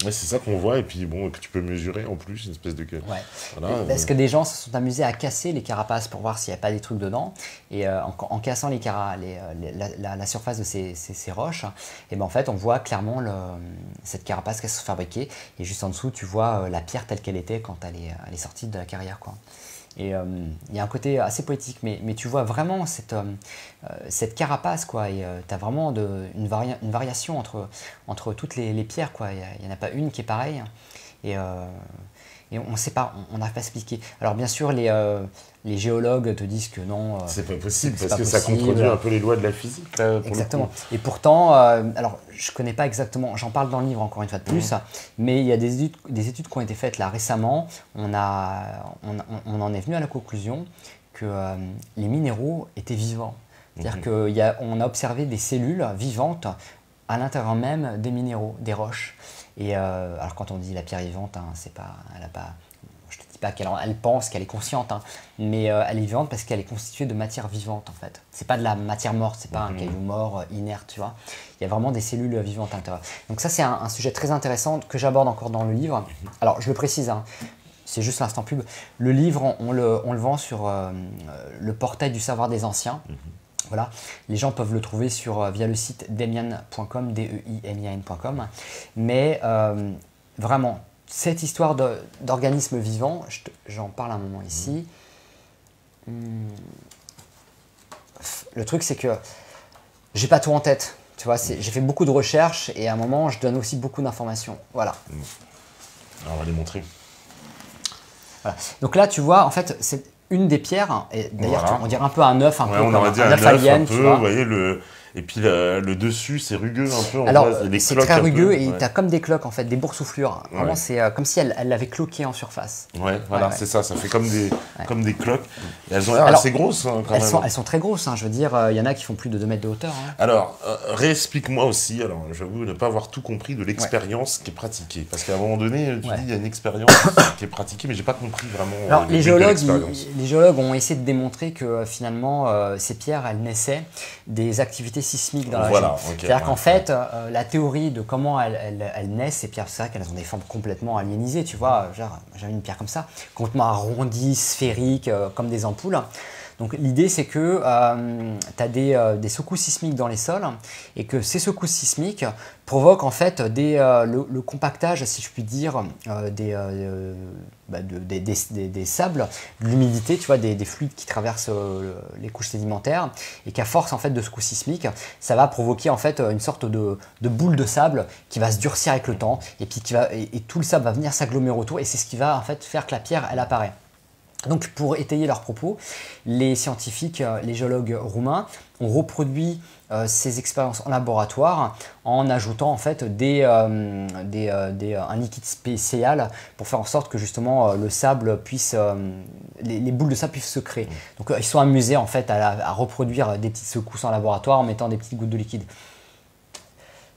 Ouais, c'est ça qu'on voit, et puis bon, que tu peux mesurer en plus, une espèce de... Ouais. Voilà, parce que des gens se sont amusés à casser les carapaces pour voir s'il n'y a pas des trucs dedans, et en cassant la surface de ces roches, et ben en fait on voit clairement cette carapace qui se fabriquée, et juste en dessous tu vois la pierre telle qu'elle était quand elle est sortie de la carrière, quoi. Et il y a un côté assez poétique, mais tu vois vraiment cette carapace, quoi, et tu as vraiment une variation entre toutes les pierres, quoi. Il n'y en a pas une qui est pareille. Et on ne sait pas, on n'arrive pas à expliquer. Alors bien sûr, les géologues te disent que non. C'est pas possible, parce pas que possible. ça contredit un peu les lois de la physique. Là, pour Exactement. le coup. Et pourtant, alors je ne connais pas exactement, j'en parle dans le livre encore une fois de plus, mais il y a des études qui ont été faites là récemment. On en est venu à la conclusion que les minéraux étaient vivants. C'est-à-dire qu'on a observé des cellules vivantes à l'intérieur même des minéraux, des roches. Et alors quand on dit la pierre vivante, hein, c'est pas, elle a pas, je te dis pas qu'elle pense, qu'elle est consciente, hein, mais elle est vivante parce qu'elle est constituée de matière vivante en fait. C'est pas de la matière morte, c'est pas un caillou mort inerte, tu vois. Il y a vraiment des cellules vivantes à l'intérieur. Donc ça c'est un sujet très intéressant que j'aborde encore dans le livre. Alors je le précise, hein, c'est juste l'instant pub. Le livre, on le vend sur le portail du savoir des anciens. Voilà, les gens peuvent le trouver via le site demian.com, demian.com. Mais vraiment, cette histoire d'organisme vivant, j'en parle un moment ici. Le truc, c'est que j'ai pas tout en tête. Tu vois, j'ai fait beaucoup de recherches et à un moment, je donne aussi beaucoup d'informations. Voilà. Alors, on va les montrer. Voilà. Donc là, tu vois, en fait, c'est une des pierres, et d'ailleurs Voilà. on dirait un peu un œuf, un peu on comme aurait dit un œuf alien, un peu, tu vois. vous voyez, et puis le dessus c'est rugueux un peu. Alors c'est très rugueux et tu as comme des cloques en fait, des boursouflures. Vraiment c'est comme si elle l'avait cloqué en surface. Ouais, voilà, c'est ça fait comme des cloques. Et elles ont l'air assez grosses hein, quand même. Elles sont très grosses, hein, je veux dire, il y en a qui font plus de 2 mètres de hauteur. Hein. Alors, réexplique-moi aussi, alors j'avoue ne pas avoir tout compris de l'expérience qui est pratiquée. Parce qu'à un moment donné, tu dis il y a une expérience qui est pratiquée, mais j'ai pas compris vraiment. Alors les géologues ont essayé de démontrer que finalement ces pierres elles naissaient des activités sismiques dans la région. C'est-à-dire qu'en fait, la théorie de comment elles naissent, ces pierres, c'est vrai qu'elles ont des formes complètement aliénisées, tu vois, genre j'avais une pierre comme ça, complètement arrondie, sphérique, comme des ampoules. Donc l'idée c'est que tu as des secousses sismiques dans les sols et que ces secousses sismiques provoquent en fait le compactage, si je puis dire, des sables, de l'humidité, tu vois, des fluides qui traversent les couches sédimentaires et qu'à force en fait de secousses sismiques, ça va provoquer en fait une sorte de boule de sable qui va se durcir avec le temps et puis et tout le sable va venir s'agglomérer autour et c'est ce qui va en fait faire que la pierre elle apparaît. Donc pour étayer leurs propos, les scientifiques, les géologues roumains ont reproduit ces expériences en laboratoire en ajoutant en fait un liquide spécial pour faire en sorte que justement le sable puisse, les boules de sable puissent se créer. Donc ils sont amusés en fait à reproduire des petites secousses en laboratoire en mettant des petites gouttes de liquide.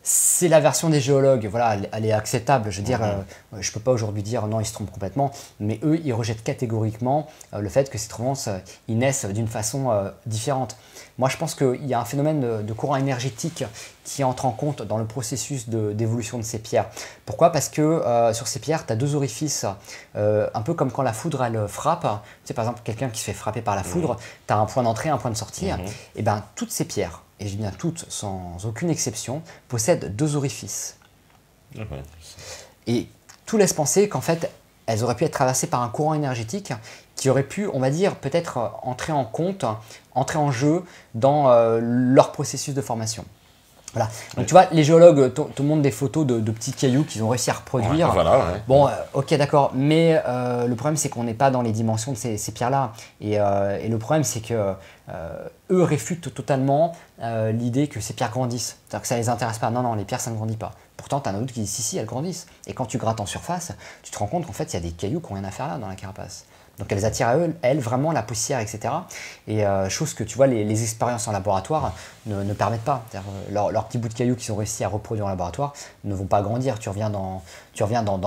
C'est la version des géologues, voilà, elle est acceptable. Je veux dire, je ne peux pas aujourd'hui dire non, ils se trompent complètement, mais eux, ils rejettent catégoriquement le fait que ces tremblements, ils naissent d'une façon différente. Moi, je pense qu'il y a un phénomène de courant énergétique qui entre en compte dans le processus d'évolution de ces pierres. Pourquoi? Parce que sur ces pierres, tu as 2 orifices, un peu comme quand la foudre elle frappe. Tu sais, par exemple, quelqu'un qui se fait frapper par la foudre, tu as un point d'entrée, un point de sortie. Et bien, toutes ces pierres, et je dis bien toutes, sans aucune exception, possèdent 2 orifices. Et tout laisse penser qu'en fait, elles auraient pu être traversées par un courant énergétique qui aurait pu, on va dire, peut-être entrer en compte, entrer en jeu dans leur processus de formation. Voilà. Donc tu vois, les géologues te montrent des photos de petits cailloux qu'ils ont réussi à reproduire. Bon, ok, d'accord, mais le problème c'est qu'on n'est pas dans les dimensions de ces pierres-là. Et le problème c'est que eux réfutent totalement l'idée que ces pierres grandissent. C'est-à-dire que ça ne les intéresse pas. Non, non, les pierres ça ne grandit pas. Pourtant, tu as un autre qui dit si, elles grandissent. Et quand tu grattes en surface, tu te rends compte qu'en fait, il y a des cailloux qui n'ont rien à faire là dans la carapace. Donc elles attirent à elles vraiment la poussière, etc. Et chose que tu vois, les expériences en laboratoire ne permettent pas. Leurs petits bouts de cailloux qu'ils ont réussi à reproduire en laboratoire ne vont pas grandir. Tu reviens dans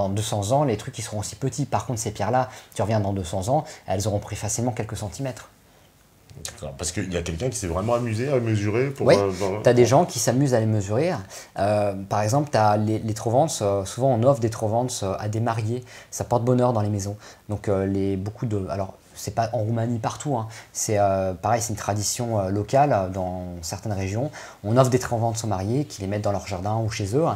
200 ans, les trucs qui seront aussi petits. Par contre, ces pierres-là, tu reviens dans 200 ans, elles auront pris facilement quelques centimètres. Parce qu'il y a quelqu'un qui s'est vraiment amusé à mesurer pour... Oui, tu as des gens qui s'amusent à les mesurer. Par exemple, tu as les Trovances, souvent on offre des Trovances à des mariés, ça porte bonheur dans les maisons. Donc alors c'est pas en Roumanie partout, hein. C'est pareil, c'est une tradition locale dans certaines régions. On offre des Trovances aux mariés qui les mettent dans leur jardin ou chez eux.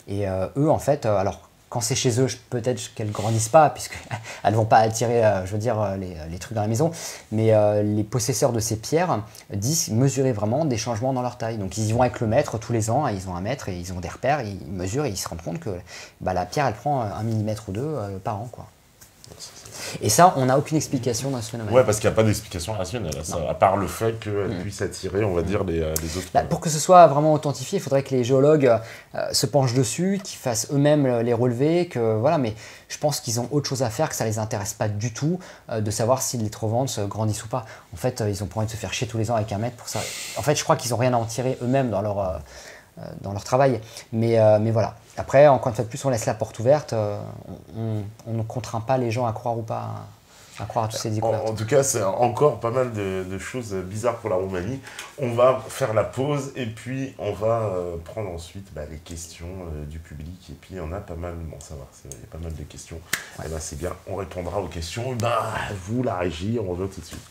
Et eux en fait, alors quand c'est chez eux, peut-être qu'elles ne grandissent pas, puisqu'elles ne vont pas attirer, je veux dire, les trucs dans la maison. Mais les possesseurs de ces pierres disent mesurer vraiment des changements dans leur taille. Donc ils y vont avec le mètre tous les ans, et ils ont un mètre, et ils ont des repères, et ils mesurent, et ils se rendent compte que la pierre, elle prend 1 millimètre ou 2 par an, quoi. Et ça, on n'a aucune explication dans ce phénomène. Ouais, parce qu'il n'y a pas d'explication rationnelle à ça, à part le fait qu'elle puisse attirer, on va dire, les autres. Pour que ce soit vraiment authentifié, il faudrait que les géologues se penchent dessus, qu'ils fassent eux-mêmes les relevés, voilà, mais je pense qu'ils ont autre chose à faire, que ça ne les intéresse pas du tout de savoir si les trovantes grandissent ou pas. En fait, ils ont pas envie de se faire chier tous les ans avec un mètre pour ça. En fait, je crois qu'ils n'ont rien à en tirer eux-mêmes dans leur travail. Mais voilà. Après, encore une fois de plus, on laisse la porte ouverte. On ne contraint pas les gens à croire ou pas à croire à toutes ces découvertes. En tout cas, c'est encore pas mal de choses bizarres pour la Roumanie. On va faire la pause et puis on va prendre ensuite les questions du public. Et puis il y en a pas mal. Bon, ça va, il y a pas mal de questions. Ouais. Et c'est bien, on répondra aux questions. Vous, la régie, on revient tout de suite.